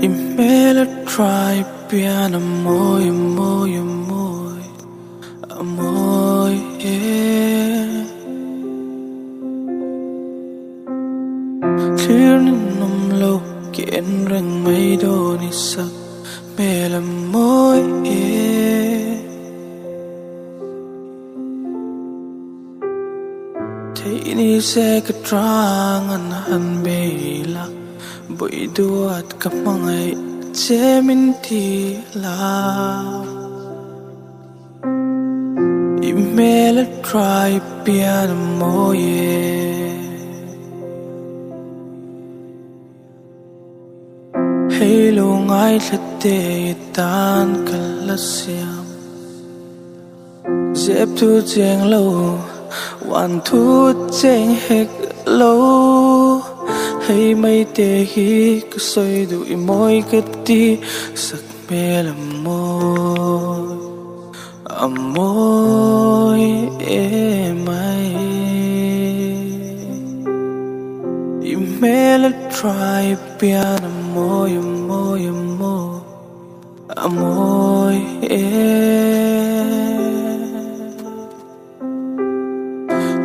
Imela try piano moy moy moy moy clear num lo kien rang mai do ni sak mela moy thế ni se ka trang an han bela bội duat ka mangai che min ti la email try piano moye hey lo ngai thate tan kalasiam zep tu cheng lo one two cheng hek lo hey mai te hi ku soi du I moi ka ti sak mel amoy mai email try piano moy moy moy amoy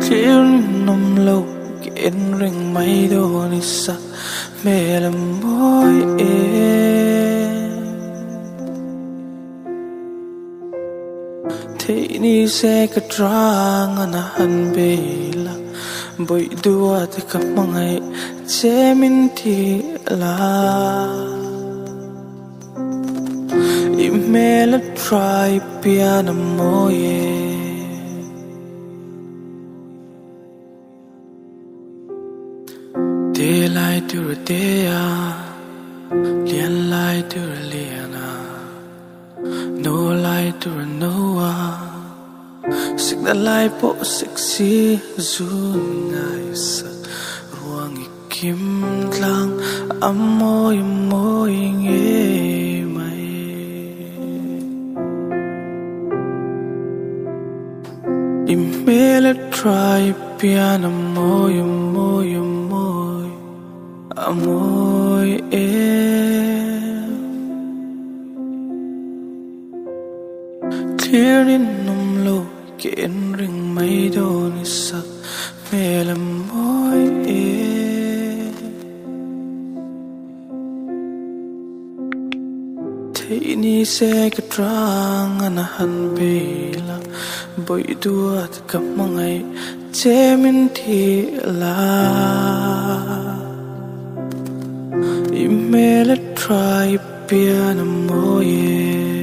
clear num lo in ring mai do ni sa mel moy thế ni se ka trang an han bela bội đua thì ka mangai che min ti la email try piano moye daylight to a day lian light to a liana no light to a noa sig the light po sexy zun ngai sak ruang ikim lang amoy moy nge mai email try piano moy moy moy amoy clear in num lo kien ring mai do ni sak mel moy thế ni se ka trang an han bela bội đua ka mangai che min thi la email try piano moye